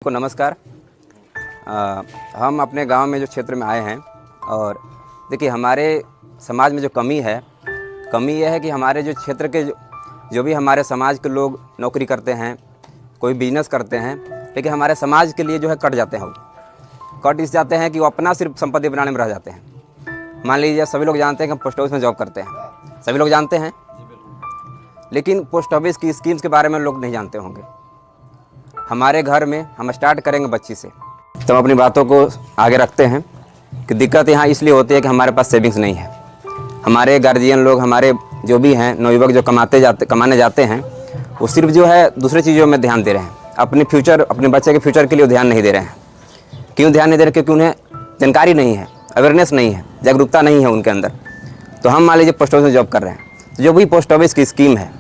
सबको नमस्कार। हम अपने गांव में जो क्षेत्र में आए हैं और देखिए हमारे समाज में जो कमी यह है कि हमारे जो क्षेत्र के जो भी हमारे समाज के लोग नौकरी करते हैं, कोई बिजनेस करते हैं, लेकिन हमारे समाज के लिए जो है कट जाते हैं। वो कट इस जाते हैं कि वो अपना सिर्फ संपत्ति बनाने में रह जाते हैं। मान लीजिए सभी लोग जानते हैं कि हम पोस्ट ऑफिस में जॉब करते हैं, सभी लोग जानते हैं, लेकिन पोस्ट ऑफिस की स्कीम्स के बारे में लोग नहीं जानते होंगे। हमारे घर में हम स्टार्ट करेंगे बच्ची से, तो हम अपनी बातों को आगे रखते हैं कि दिक्कत यहाँ इसलिए होती है कि हमारे पास सेविंग्स नहीं है। हमारे गार्जियन लोग, हमारे जो भी हैं नवयुवक जो कमाने जाते हैं, वो सिर्फ जो है दूसरी चीज़ों में ध्यान दे रहे हैं। अपने बच्चे के फ्यूचर के लिए ध्यान नहीं दे रहे हैं। क्यों ध्यान नहीं दे रहे? क्योंकि उन्हें जानकारी नहीं है, अवेयरनेस नहीं है, जागरूकता नहीं है उनके अंदर। तो हम मान लीजिए पोस्ट ऑफिस में जॉब कर रहे हैं, तो जो भी पोस्ट ऑफिस की स्कीम है,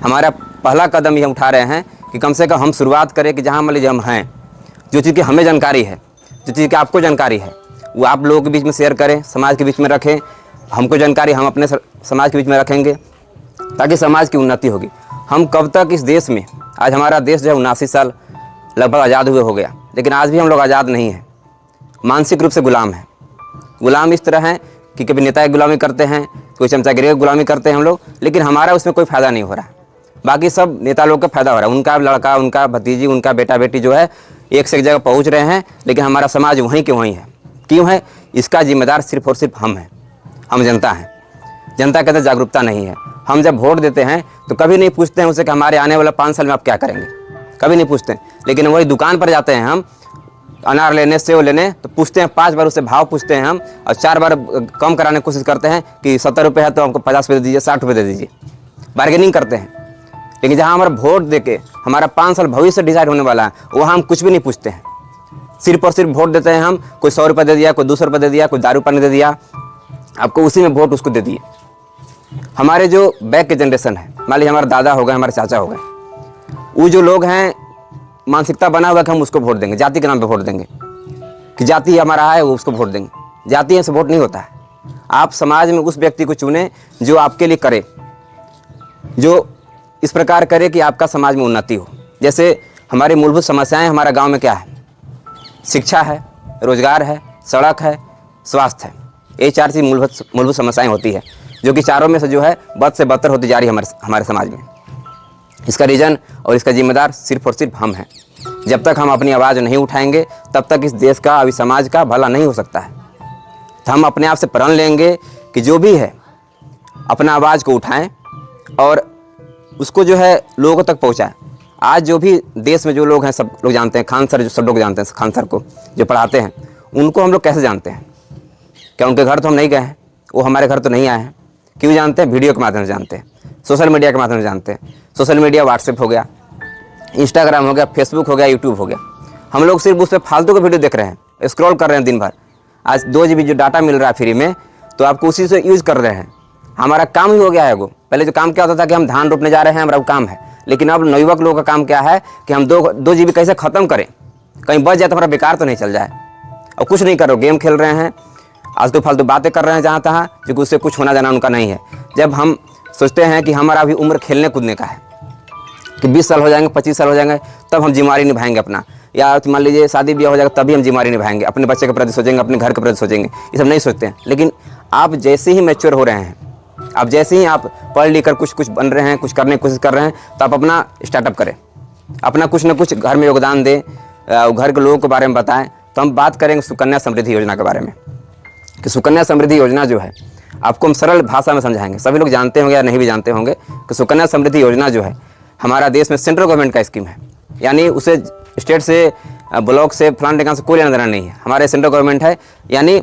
हमारा पहला कदम ये उठा रहे हैं कि कम से कम हम शुरुआत करें कि जहाँ मान लीजिए हम हैं, जो चीज़ की हमें जानकारी है, जो चीज़ की आपको जानकारी है, वो आप लोगों के बीच में शेयर करें, समाज के बीच में रखें। हमको जानकारी हम अपने समाज के बीच में रखेंगे ताकि समाज की उन्नति होगी। हम कब तक इस देश में, आज हमारा देश जो है 79 साल लगभग आज़ाद हुए हो गया, लेकिन आज भी हम लोग आज़ाद नहीं हैं, मानसिक रूप से गुलाम हैं। गुलाम इस तरह हैं कि कभी नेता की गुलामी करते हैं, कोई चमचागिरी की गुलामी करते हैं हम लोग, लेकिन हमारा उसमें कोई फ़ायदा नहीं हो रहा है। बाकी सब नेता लोग का फ़ायदा हो रहा है, उनका लड़का, उनका भतीजी, उनका बेटा बेटी जो है एक से एक जगह पहुंच रहे हैं, लेकिन हमारा समाज वहीं के वहीं है। क्यों है? इसका जिम्मेदार सिर्फ और सिर्फ हम हैं, हम जनता हैं। जनता के अंदर जागरूकता नहीं है। हम जब वोट देते हैं तो कभी नहीं पूछते हैं उसे कि हमारे आने वाला 5 साल में आप क्या करेंगे, कभी नहीं पूछते हैं। लेकिन वही दुकान पर जाते हैं हम अनार लेने, सेव लेने, तो पूछते हैं 5 बार उससे भाव पूछते हैं हम, और 4 बार कम कराने की कोशिश करते हैं कि 70 रुपये है तो हमको 50 रुपये दे दीजिए, 60 रुपये दे दीजिए, बार्गेनिंग करते हैं। लेकिन जहाँ हमारा वोट देके हमारा 5 साल भविष्य डिसाइड होने वाला है, वहाँ हम कुछ भी नहीं पूछते हैं। सिर्फ और सिर्फ वोट देते हैं हम। कोई 100 रुपये दे दिया, कोई 200 रुपये दे दिया, कोई दारू पानी दे दिया, आपको उसी में वोट उसको दे दिए। हमारे जो बैक के जनरेशन है, मान लीजिए हमारे दादा हो गए, हमारे चाचा हो गए, वो जो लोग हैं मानसिकता बना हुआ कि हम उसको वोट देंगे, जाति के नाम पे वोट देंगे, कि जाति हमारा है वो उसको वोट देंगे। जाति से वोट नहीं होता है। आप समाज में उस व्यक्ति को चुने जो आपके लिए करे, जो इस प्रकार करे कि आपका समाज में उन्नति हो। जैसे हमारी मूलभूत समस्याएं हमारा गांव में क्या है? शिक्षा है, रोजगार है, सड़क है, स्वास्थ्य है। ये 4 चीज़ मूलभूत समस्याएं होती है, जो कि चारों में से जो है बद से बदतर होती जा रही है हमारे समाज में। इसका रीज़न और इसका जिम्मेदार सिर्फ और सिर्फ हम हैं। जब तक हम अपनी आवाज़ नहीं उठाएंगे तब तक इस देश का, अभी समाज का भला नहीं हो सकता है। तो हम अपने आप से प्रण लेंगे कि जो भी है अपना आवाज़ को उठाएं और उसको जो है लोगों तक पहुंचाएं। आज जो भी देश में जो लोग हैं, सब लोग जानते हैं, खान सर, जो सब लोग जानते हैं, खान सर को जो पढ़ाते हैं, उनको हम लोग कैसे जानते हैं? क्या उनके घर तो हम नहीं गए हैं, वो हमारे घर तो नहीं आए हैं। क्यों जानते हैं? वीडियो के माध्यम से जानते हैं, सोशल मीडिया के माध्यम से जानते हैं। सोशल मीडिया व्हाट्सएप हो गया, इंस्टाग्राम हो गया, फेसबुक हो गया, यूट्यूब हो गया। हम लोग सिर्फ उस पर फालतू के वीडियो देख रहे हैं, स्क्रॉल कर रहे हैं दिन भर। आज 2 GB जो डाटा मिल रहा है फ्री में, तो आपको उसी से यूज़ कर रहे हैं। हमारा काम ही हो गया है वो। पहले जो काम क्या होता था कि हम धान रोपने जा रहे हैं, हमारा वो काम है। लेकिन अब नवयुवक लोगों का काम क्या है कि हम 2 GB कैसे ख़त्म करें, कहीं बच जाए तो हमारा बेकार तो नहीं चल जाए। और कुछ नहीं कर रहे, गेम खेल रहे हैं, आलतू फालतू बातें कर रहे हैं जहाँ तहाँ, जो कि उससे कुछ होना जाना उनका नहीं है। जब हम सोचते हैं कि हमारा अभी उम्र खेलने कूदने का है, कि 20 साल हो जाएंगे, 25 साल हो जाएंगे, तब हम जिम्मेदारी निभाएंगे अपना, या मान लीजिए शादी ब्याह हो जाएगा तभी हम जिम्मेदारी निभाएंगे, अपने बच्चे के प्रति सोचेंगे, अपने घर के प्रति सोचेंगे। ये सब नहीं सोचते हैं। लेकिन आप जैसे ही मैच्योर हो रहे हैं, आप जैसे ही आप पढ़ लिख कर कुछ बन रहे हैं, कुछ करने की कोशिश कर रहे हैं, तो आप अपना स्टार्टअप करें, अपना कुछ न कुछ घर में योगदान दें, घर के लोगों के बारे में बताएं। तो हम बात करेंगे सुकन्या समृद्धि योजना के बारे में, कि सुकन्या समृद्धि योजना जो है, आपको हम सरल भाषा में समझाएंगे। सभी लोग जानते होंगे या नहीं भी जानते होंगे कि सुकन्या समृद्धि योजना जो है हमारा देश में सेंट्रल गवर्नमेंट का स्कीम है। यानी उसे स्टेट से, ब्लॉक से, फलान ढिकान से कोई लेना देना नहीं है, हमारे सेंट्रल गवर्नमेंट है। यानी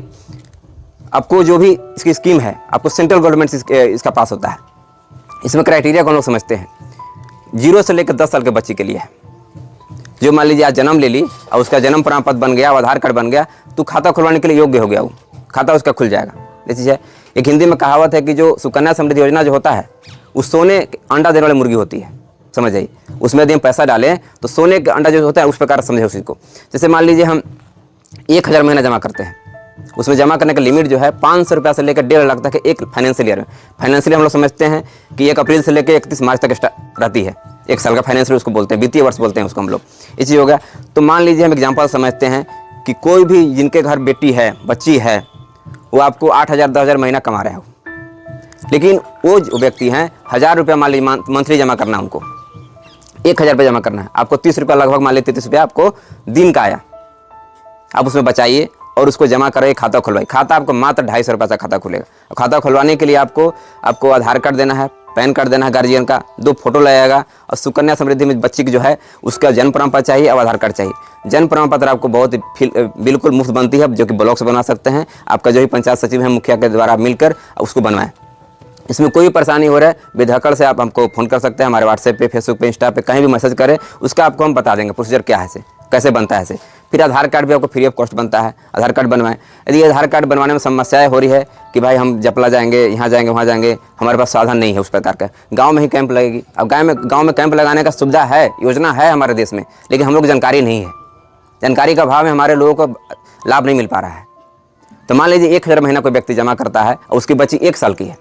आपको जो भी इसकी स्कीम है, आपको सेंट्रल गवर्नमेंट से इसका पास होता है। इसमें क्राइटेरिया को हम लोग समझते हैं, 0 से लेकर 10 साल के बच्चे के लिए है। जो मान लीजिए आज जन्म ले ली और उसका जन्म प्रमाण पत्र बन गया, आधार कार्ड बन गया, तो खाता खुलवाने के लिए योग्य हो गया, वो खाता उसका खुल जाएगा। जैसे एक हिंदी में कहावत है कि जो सुकन्या समृद्धि योजना जो होता है, उस सोने अंडा देने वाली मुर्गी होती है, समझ जाइए। उसमें यदि हम पैसा डालें तो सोने का अंडा जो होता है उस प्रकार समझे उसी को। जैसे मान लीजिए हम 1000 महीना जमा करते हैं, उसमें जमा करने का लिमिट जो है 500 रुपये से लेकर 1.5 लाख तक है एक फाइनेंशियल ईयर में। फाइनेंशियल हम लोग समझते हैं कि 1 अप्रैल से लेकर 31 मार्च तक रहती है, 1 साल का फाइनेंशियल उसको बोलते हैं, वित्तीय वर्ष बोलते हैं उसको हम लोग। ये चीज़ हो गया। तो मान लीजिए हम एग्जाम्पल समझते हैं कि कोई भी जिनके घर बेटी है, बच्ची है, वो आपको 8,000 10,000 महीना कमा रहे हो, लेकिन वो जो व्यक्ति हैं 1,000 रुपये मान लीजिए मंथली जमा करना है उनको, 1,000 रुपये जमा करना है आपको, 30 रुपये लगभग मान लीजिए 30 रुपये आपको दिन का आया, आप उसमें बचाइए और उसको जमा करें, खाता खुलवाइए। खाता आपको मात्र 250 रुपये का खाता खुलेगा। और खाता खुलवाने के लिए आपको आधार कार्ड देना है, पैन कार्ड देना है गार्जियन का, 2 फोटो लगेगा, और सुकन्या समृद्धि में बच्ची की जो है उसका जन्म प्रमाण पत्र चाहिए और आधार कार्ड चाहिए। जन्म प्रमाण पत्र आपको बहुत बिल्कुल मुफ्त बनती है, जो कि ब्लॉक से बना सकते हैं। आपका जो भी पंचायत सचिव है, मुखिया के द्वारा मिलकर उसको बनवाएं। इसमें कोई परेशानी हो रहा है बेधड़क से आप हमको फ़ोन कर सकते हैं, हमारे व्हाट्सएप पे, फेसबुक पे, इंस्टा पे, कहीं भी मैसेज करें, उसका आपको हम बता देंगे प्रोसीजर क्या है, से कैसे बनता है। से फिर आधार कार्ड भी आपको फ्री ऑफ कॉस्ट बनता है, आधार कार्ड बनवाएं। यदि आधार कार्ड बनवाने में समस्याएं हो रही है कि भाई हम जपला जाएंगे, यहाँ जाएंगे, वहाँ जाएंगे, हमारे पास साधन नहीं है उस प्रकार का, गाँव में ही कैंप लगेगी। अब गाँव में कैंप लगाने का सुविधा है, योजना है हमारे देश में, लेकिन हम लोग जानकारी नहीं है, जानकारी का अभाव में हमारे लोगों को लाभ नहीं मिल पा रहा है। तो मान लीजिए 1,000 महीना कोई व्यक्ति जमा करता है और उसकी बच्ची 1 साल की है,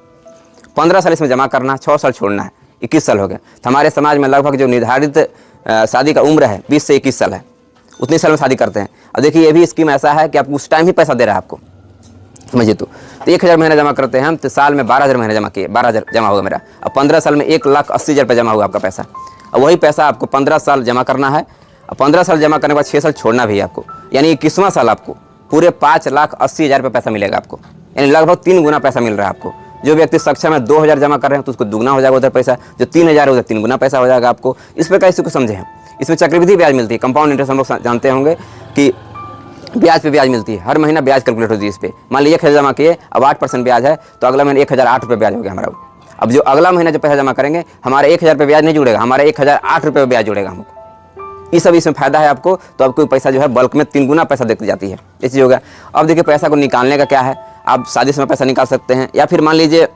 15 साल इसमें जमा करना, 6 साल छोड़ना है, 21 साल हो गया। तो हमारे समाज में लगभग जो निर्धारित शादी का उम्र है 20 से 21 साल है, उतने साल में शादी करते हैं। और देखिए ये भी स्कीम ऐसा है कि आपको उस टाइम ही पैसा दे रहा है आपको, समझिए। तो 1,000 महीना जमा करते हैं हम, तो साल में 12,000 महीना जमा किए, 12,000 जमा होगा मेरा। अब 15 साल में 1,80,000 रुपये जमा होगा आपका पैसा। और वही पैसा आपको 15 साल जमा करना है, और 15 साल जमा करने के बाद 6 साल छोड़ना भी है आपको, यानी 21वां साल आपको पूरे 5,80,000 रुपये पैसा मिलेगा आपको, यानी लगभग 3 गुना पैसा मिल रहा है आपको। जो व्यक्ति सक्षम है 2,000 जमा कर रहे हैं तो उसको दुगना हो जाएगा उधर पैसा, जो 3,000 है उधर 3 गुना पैसा हो जाएगा आपको। इस प्रकार इसको समझे हम। इसमें चक्रवृद्धि ब्याज मिलती है, कंपाउंड इंटरेस्ट हम लोग जानते होंगे कि ब्याज पे ब्याज मिलती है, हर महीना ब्याज कैलकुलेट होती है इस पर। मान लीजिए 1,000 जमा किए, अब 8% ब्याज है, तो अगला महीने 1,008 रुपये ब्याज हो गया हमारा। अब जो अगला महीना जो पैसा जमा करेंगे, हमारे 1,000 रुपये ब्याज नहीं जुड़ेगा, हमारे 1,008 रुपये ब्याज जुड़ेगा हमको। ये सब इसमें फायदा है आपको। तो आपको पैसा जो है बल्क में 3 गुना पैसा देती जाती है, ये चीज़ होगा। अब देखिए पैसा को निकालने का क्या है, आप शादी समय पैसा निकाल सकते हैं, या फिर मान लीजिए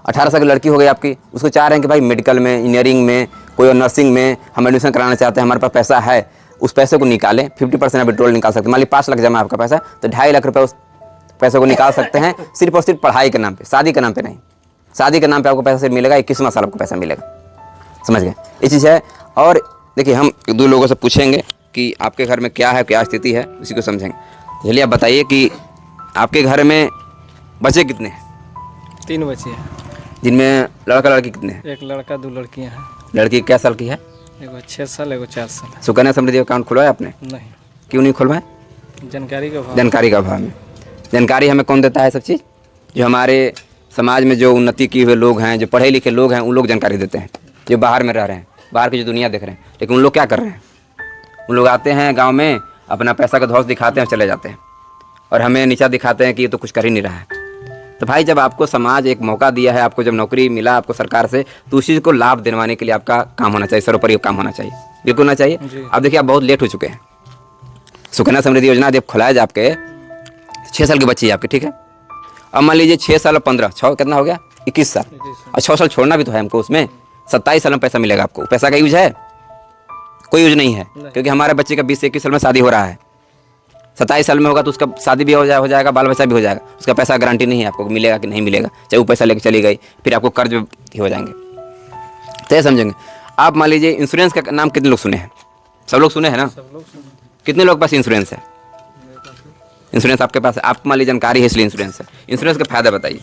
18 साल की लड़की हो गई आपकी, उसको चाह रहे हैं कि भाई मेडिकल में, इंजीनियरिंग में, कोई और नर्सिंग में हम एडमिशन कराना चाहते हैं, हमारे पास पैसा है, उस पैसे को निकालें। 50% आप विड्रॉल निकाल सकते हैं। मान लीजिए 5 लाख जमा है आपका पैसा, तो 2.5 लाख रुपये उस पैसे को निकाल सकते हैं, सिर्फ और सिर्फ पढ़ाई के नाम पे, शादी के नाम पे नहीं। शादी के नाम पे आपको पैसा सिर्फ मिलेगा, 21वां साल आपको पैसा मिलेगा, समझ गए, ये चीज़ है। और देखिए हम 1-2 लोगों से पूछेंगे कि आपके घर में क्या है, क्या स्थिति है, उसी को समझेंगे। चलिए आप बताइए कि आपके घर में बच्चे कितने हैं? 3 बच्चे हैं, जिनमें लड़का लड़की कितने हैं? 1 लड़का 2 लड़कियां हैं। लड़की क्या साल की है? एगो 6 साल, एगो 4 साल। सुकन्या समृद्धि अकाउंट खुलवाया आपने? नहीं, क्यों नहीं खुलवाए? जानकारी का अभाव। जानकारी का अभाव में। जानकारी हमें कौन देता है सब चीज़? जो हमारे समाज में जो उन्नति किए हुए लोग हैं, जो पढ़े लिखे लोग हैं, उन लोग जानकारी देते हैं। जो बाहर में रह रहे हैं, बाहर की जो दुनिया देख रहे हैं, लेकिन उन लोग क्या कर रहे हैं? उन लोग आते हैं गाँव में, अपना पैसा का धौस दिखाते हैं, चले जाते हैं, और हमें नीचा दिखाते हैं कि ये तो कुछ कर ही नहीं रहा है। तो भाई जब आपको समाज एक मौका दिया है, आपको जब नौकरी मिला आपको सरकार से, तो उस चीज़ को लाभ दिलवाने के लिए आपका काम होना चाहिए, सर्वोपरि काम होना चाहिए, बिल्कुल ना चाहिए। अब देखिए आप बहुत लेट हो चुके हैं। सुकन्या समृद्धि योजना जब खुलाया जाए, आपके 6 साल की बच्ची है आपकी, ठीक है। अब मान लीजिए 6 साल और 15, 6 कितना हो गया? 21 साल, और 6 साल छोड़ना भी तो है हमको, उसमें 27 साल में पैसा मिलेगा आपको। पैसा का यूज है? कोई यूज नहीं है, क्योंकि हमारे बच्चे का 20 से 21 साल में शादी हो रहा है। 27 साल में होगा तो उसका शादी भी हो जाएगा, बाल बच्चा भी हो जाएगा, उसका पैसा गारंटी नहीं है आपको मिलेगा कि नहीं मिलेगा, चाहे वो पैसा लेके चली गई, फिर आपको कर्ज भी हो जाएंगे। तो ये समझेंगे आप। मान लीजिए इंश्योरेंस का नाम कितने लोग सुने हैं? सब लोग सुने हैं ना? कितने लोग पास इंश्योरेंस है? इंश्योरेंस आपके पास है, आपको मान लीजिए जानकारी है इसलिए इंश्योरेंस है। इंश्योरेंस का फ़ायदा बताइए।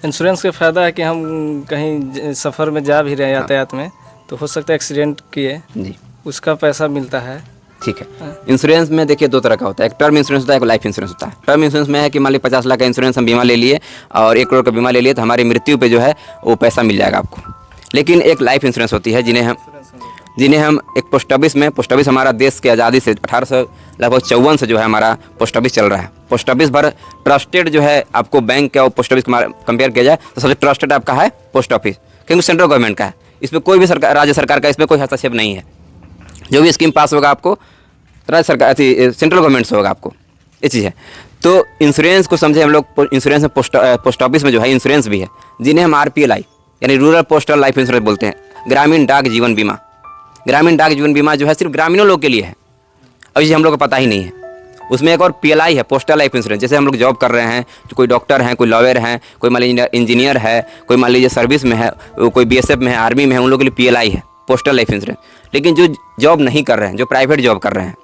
इंश्योरेंस का फ़ायदा है कि हम कहीं सफ़र में जा भी रहे हैं यातायात में, तो हो सकता है एक्सीडेंट किए जी, उसका पैसा मिलता है, ठीक है। इंश्योरेंस में देखिए 2 तरह का होता है, एक टर्म इंश्योरेंस होता है, एक लाइफ इंश्योरेंस होता है। टर्म इंश्योरेंस में है कि मान लीजिए 50 लाख का इंश्योरेंस हम बीमा ले लिए और 1 करोड़ का बीमा ले लिए, तो हमारी मृत्यु पे जो है वो पैसा मिल जाएगा आपको। लेकिन एक लाइफ इंश्योरेंस होती है जिन्हें हम एक पोस्ट ऑफिस में, पोस्ट ऑफिस हमारा देश के आज़ादी से 1854 से जो है हमारा पोस्ट ऑफिस चल रहा है। पोस्ट ऑफिस भर ट्रस्टेड जो है, आपको बैंक का और पोस्ट ऑफिस कंपेयर किया जाए तो सबसे ट्रस्टेड आपका है पोस्ट ऑफिस, क्योंकि सेंट्रल गवर्नमेंट का है। इसमें कोई भी राज्य सरकार का इसमें कोई हस्तक्षेप नहीं है। जो भी स्कीम पास होगा आपको राज्य सरकार सेंट्रल गवर्नमेंट से होगा आपको, ये चीज़ है। तो इंश्योरेंस को समझे हम लोग। इंश्योरेंस में पोस्ट ऑफिस में जो है इंश्योरेंस भी है, जिन्हें हम RPLI यानी रूरल पोस्टल लाइफ इंश्योरेंस बोलते हैं, ग्रामीण डाक जीवन बीमा। ग्रामीण डाक जीवन बीमा जो है सिर्फ ग्रामीणों लोग के लिए है, अब ये हम लोग को पता ही नहीं है। उसमें एक और PLI है, पोस्टल लाइफ इंश्योरेंस। जैसे हम लोग जॉब कर रहे हैं, जो कोई डॉक्टर हैं, कोई लॉयर हैं, कोई मान लीजिए इंजीनियर है, कोई मान लीजिए सर्विस में है, कोई BSF में है, आर्मी में है, उन लोगों के लिए PLI है, पोस्टल लाइफ इंश्योरेंस। लेकिन जो जॉब नहीं कर रहे हैं, जो प्राइवेट जॉब कर रहे हैं,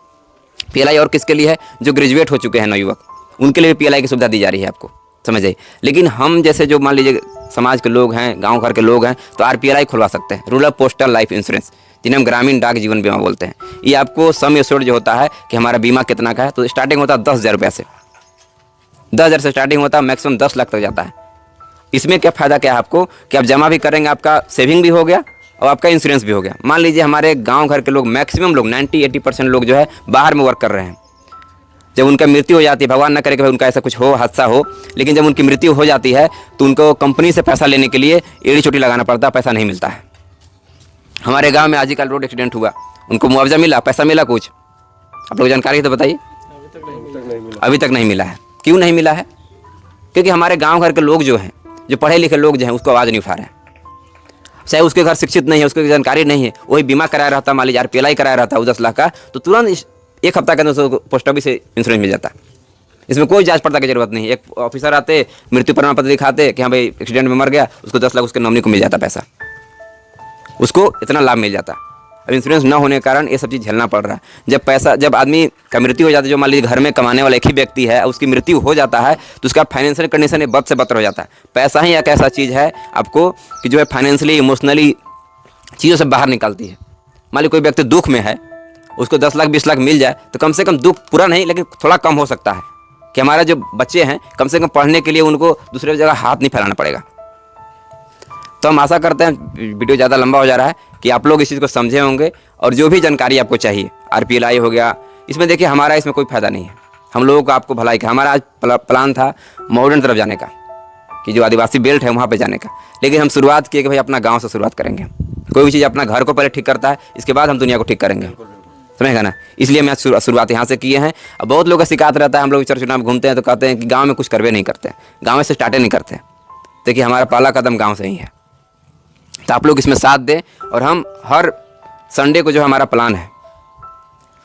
PLI और किसके लिए है? जो ग्रेजुएट हो चुके हैं नवयुवक, उनके लिए PLI की सुविधा दी जा रही है, आपको समझ आई। लेकिन हम जैसे जो मान लीजिए समाज के लोग हैं, गांव घर के लोग हैं, तो RPLI खुलवा सकते हैं, रूरल पोस्टल लाइफ इंश्योरेंस, जिन्हें हम ग्रामीण डाक जीवन बीमा बोलते हैं। ये आपको सम एश्योर्ड जो होता है कि हमारा बीमा कितना का है, तो स्टार्टिंग होता है 10,000 रुपये से, 10,000 से स्टार्टिंग होता है, मैक्सिमम 10 लाख तक जाता है। इसमें क्या फ़ायदा क्या है आपको कि आप जमा भी करेंगे, आपका सेविंग भी हो गया और आपका इंश्योरेंस भी हो गया। मान लीजिए हमारे गाँव घर के लोग, मैक्सिमम लोग 90-80% लोग जो है बाहर में वर्क कर रहे हैं। जब उनका मृत्यु हो जाती है, भगवान न करे कि भाई उनका ऐसा कुछ हो, हादसा हो, लेकिन जब उनकी मृत्यु हो जाती है तो उनको कंपनी से पैसा लेने के लिए एड़ी चोटी लगाना पड़ता है, पैसा नहीं मिलता है। हमारे गांव में आज ही कल रोड एक्सीडेंट हुआ, उनको मुआवजा मिला, पैसा मिला कुछ? आप लोग जानकारी है तो बताइए। अभी तक नहीं मिला है। क्यों नहीं मिला है? क्योंकि हमारे गाँव घर के लोग जो हैं, जो पढ़े लिखे लोग जो हैं, उसको आवाज़ नहीं उठा रहे हैं। चाहे उसके घर शिक्षित नहीं है, उसको जानकारी नहीं है, वही बीमा कराया रहता, मान लीजिए RPLI कराया रहता है 10 लाख का, तो तुरंत 1 हफ्ता के अंदर उसको पोस्ट ऑफिस से इंश्योरेंस मिल जाता। इसमें कोई जांच पड़ताल की जरूरत नहीं। एक ऑफिसर आते, मृत्यु प्रमाण पत्र दिखाते कि हाँ भाई एक्सीडेंट में मर गया, उसको 10 लाख उसके नॉमिनी को मिल जाता पैसा, उसको इतना लाभ मिल जाता। अब इंश्योरेंस ना होने के कारण ये सब चीज़ झेलना पड़ रहा है। जब आदमी का मृत्यु हो जाता है, जो मान लीजिए घर में कमाने वाला एक ही व्यक्ति है, उसकी मृत्यु हो जाता है, तो उसका फाइनेंशियल कंडीशन बद से बदतर हो जाता है। पैसा ही एक ऐसा चीज़ है आपको कि जो है फाइनेंशियली, इमोशनली चीज़ों से बाहर निकालती है। मान लीजिए कोई व्यक्ति दुख में है, उसको 10 लाख 20 लाख मिल जाए तो कम से कम दुख पूरा नहीं, लेकिन थोड़ा कम हो सकता है कि हमारा जो बच्चे हैं, कम से कम पढ़ने के लिए उनको दूसरे जगह हाथ नहीं फैलाना पड़ेगा। तो हम आशा करते हैं, वीडियो ज़्यादा लंबा हो जा रहा है, कि आप लोग इस चीज़ को समझे होंगे। और जो भी जानकारी आपको चाहिए, RPLI हो गया, इसमें देखिए हमारा इसमें कोई फ़ायदा नहीं है। हम लोगों को आपको भलाई का, हमारा आज प्लान था मॉडर्न तरफ जाने का, कि जो आदिवासी बेल्ट है वहाँ पे जाने का, लेकिन हम शुरुआत किए कि भाई अपना गाँव से शुरुआत करेंगे। कोई भी चीज़ अपना घर को पहले ठीक करता है, इसके बाद हम दुनिया को ठीक करेंगे, समझेगा ना। इसलिए मैं शुरुआत यहाँ से किए हैं। अब बहुत लोगों का शिकायत रहता है, हम लोग चर्च चुनाव में घूमते हैं तो कहते हैं कि गांव में कुछ करवे नहीं करते, गांव से स्टार्ट नहीं करते। देखिए हमारा पहला कदम गांव से ही है, तो आप लोग इसमें साथ दें। और हम हर संडे को जो हमारा प्लान है,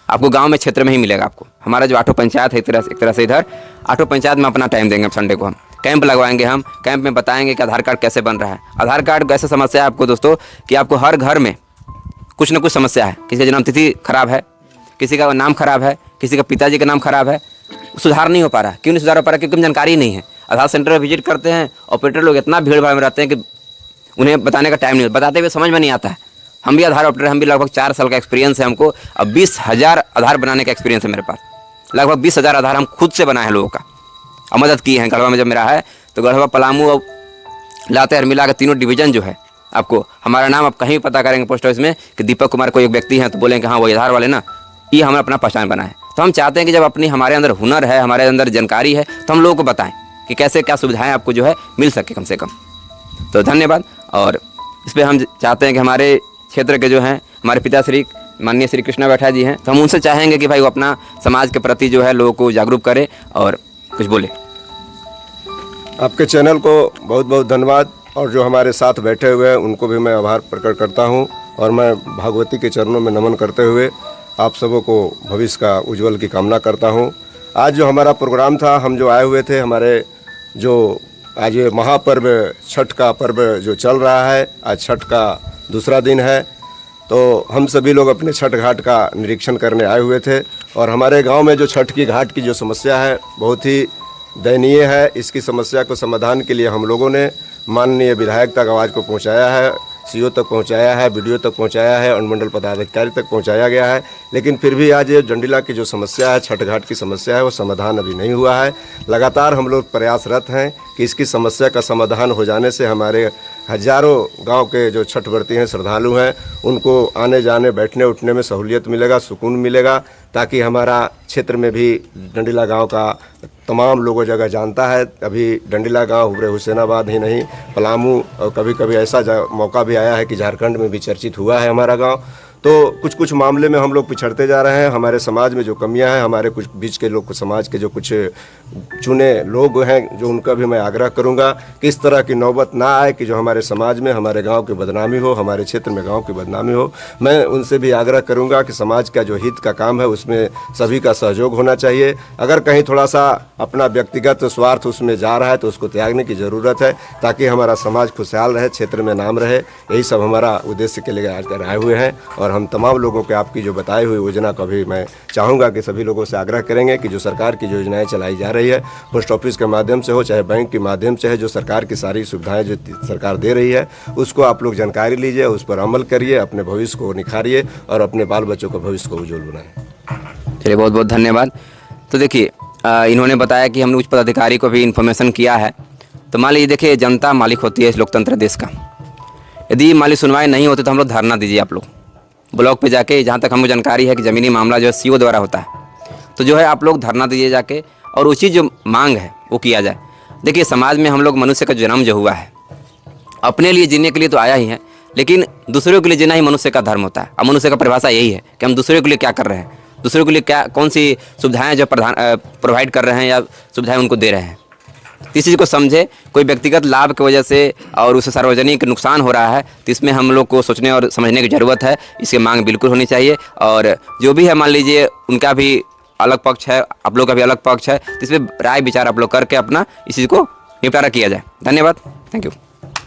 आपको गांव में क्षेत्र में ही मिलेगा। आपको हमारा जो आठों पंचायत है, एक तरह से इधर आठों पंचायत में अपना टाइम देंगे। संडे को हम कैंप लगवाएंगे, हम कैंप में बताएंगे कि आधार कार्ड कैसे बन रहा है। आधार कार्ड ऐसे समस्या है आपको दोस्तों कि आपको हर घर में कुछ ना कुछ समस्या है। किसी का जन्म तिथि खराब है, किसी का नाम खराब है, किसी का पिताजी का नाम खराब है, सुधार नहीं हो पा रहा है। क्यों नहीं सुधार हो पा रहा? क्योंकि जानकारी नहीं है। आधार सेंटर में विजिट करते हैं, ऑपरेटर लोग इतना भीड़ भाड़ में रहते हैं कि उन्हें बताने का टाइम नहीं, बताते हुए समझ में नहीं आता है। हम भी आधार ऑपरेटर, हम भी लगभग 4 साल का एक्सपीरियंस है हमको। अब 20,000 आधार बनाने का एक्सपीरियंस है मेरे पास। लगभग 20,000 आधार हम खुद से बनाए हैं लोगों का, और मदद की है। गढ़वा में जब मेरा है तो गढ़वा, पलामू और लातेहार मिला के तीनों डिवीज़न जो है, आपको हमारा नाम आप कहीं भी पता करेंगे पोस्ट ऑफिस में कि दीपक कुमार कोई एक व्यक्ति हैं, तो बोलेंगे हाँ वो आधार वाले ना, ये हमें अपना पहचान बना है। तो हम चाहते हैं कि जब अपनी हमारे अंदर हुनर है, हमारे अंदर जानकारी है, तो हम लोगों को बताएं कि कैसे क्या सुविधाएं आपको जो है मिल सके कम से कम। तो धन्यवाद। और इस पर हम चाहते हैं कि हमारे क्षेत्र के जो हैं हमारे पिताश्री माननीय श्री कृष्णा बैठा जी हैं, तो हम उनसे चाहेंगे कि भाई वो अपना समाज के प्रति जो है लोगों को जागरूक करें और कुछ बोले। आपके चैनल को बहुत बहुत धन्यवाद। और जो हमारे साथ बैठे हुए हैं उनको भी मैं आभार प्रकट करता हूं। और मैं भागवती के चरणों में नमन करते हुए आप सबों को भविष्य का उज्जवल की कामना करता हूं। आज जो हमारा प्रोग्राम था, हम जो आए हुए थे, हमारे जो आज ये महापर्व छठ का पर्व जो चल रहा है, आज छठ का दूसरा दिन है, तो हम सभी लोग अपने छठ घाट का निरीक्षण करने आए हुए थे। और हमारे गांव में जो छठ की घाट की जो समस्या है बहुत ही दयनीय है। इसकी समस्या को समाधान के लिए हम लोगों ने माननीय विधायक तक आवाज़ को पहुंचाया है, CO तक पहुंचाया है, BDO तक पहुंचाया है, अनुमंडल पदाधिकारी तक पहुंचाया गया है। लेकिन फिर भी आज ये डंडीला की जो समस्या है, छठ घाट की समस्या है, वो समाधान अभी नहीं हुआ है। लगातार हम लोग प्रयासरत हैं कि इसकी समस्या का समाधान हो जाने से हमारे हजारों गांव के जो छठ व्रती हैं, श्रद्धालु हैं, उनको आने जाने बैठने उठने में सहूलियत मिलेगा, सुकून मिलेगा, ताकि हमारा क्षेत्र में भी डंडीला गांव का तमाम लोगों जगह जानता है। अभी डंडीला गांव हुर्रे हुसैनाबाद ही नहीं, पलामू और कभी कभी ऐसा मौका भी आया है कि झारखंड में भी चर्चित हुआ है हमारा गांव। तो कुछ कुछ मामले में हम लोग पिछड़ते जा रहे हैं। हमारे समाज में जो कमियां हैं, हमारे कुछ बीच के लोग, समाज के जो कुछ चुने लोग हैं, जो उनका भी मैं आग्रह करूंगा कि इस तरह की नौबत ना आए कि जो हमारे समाज में, हमारे गांव की बदनामी हो, हमारे क्षेत्र में गांव की बदनामी हो। मैं उनसे भी आग्रह करूंगा कि समाज का जो हित का काम है उसमें सभी का सहयोग होना चाहिए। अगर कहीं थोड़ा सा अपना व्यक्तिगत स्वार्थ उसमें जा रहा है तो उसको त्यागने की ज़रूरत है, ताकि हमारा समाज खुशहाल रहे, क्षेत्र में नाम रहे। यही सब हमारा उद्देश्य के लिए आज आए हुए हैं। और हम तमाम लोगों के आपकी जो बताई हुई योजना का भी मैं चाहूँगा कि सभी लोगों से आग्रह करेंगे कि जो सरकार की योजनाएं चलाई जा रही है, पोस्ट ऑफिस के माध्यम से हो चाहे बैंक के माध्यम से है, जो सरकार की सारी सुविधाएं जो सरकार दे रही है उसको आप लोग जानकारी लीजिए, उस पर अमल करिए, अपने भविष्य को निखारिए और अपने बाल बच्चों का भविष्य को उज्जवल बनाएं। चलिए, बहुत बहुत धन्यवाद। तो देखिए, इन्होंने बताया कि हमने उच्च पदाधिकारी को भी इन्फॉर्मेशन किया है। तो मान लीजिए, देखिए, जनता मालिक होती है इस लोकतंत्र देश का। यदि मान लीजिए सुनवाई नहीं होती तो हम लोग धरना दीजिए, आप लोग ब्लॉक पे जाके, जहाँ तक हमको जानकारी है कि ज़मीनी मामला जो है सीओ द्वारा होता है, तो जो है आप लोग धरना दीजिए जाके, और उसी जो मांग है वो किया जाए। देखिए, समाज में हम लोग, मनुष्य का जन्म जो हुआ है अपने लिए जीने के लिए तो आया ही है, लेकिन दूसरों के लिए जीना ही मनुष्य का धर्म होता है। और मनुष्य का परिभाषा यही है कि हम दूसरों के लिए क्या कर रहे हैं, दूसरों के लिए क्या, कौन सी सुविधाएं जो प्रोवाइड कर रहे हैं या सुविधाएं उनको दे रहे हैं। इस चीज़ को समझे। कोई व्यक्तिगत लाभ की वजह से और उसे सार्वजनिक नुकसान हो रहा है तो इसमें हम लोग को सोचने और समझने की ज़रूरत है। इसकी मांग बिल्कुल होनी चाहिए। और जो भी है, मान लीजिए उनका भी अलग पक्ष है, आप लोग का भी अलग पक्ष है, तो इसमें राय विचार आप लोग करके अपना इस चीज़ को निपटारा किया जाए। धन्यवाद, थैंक यू।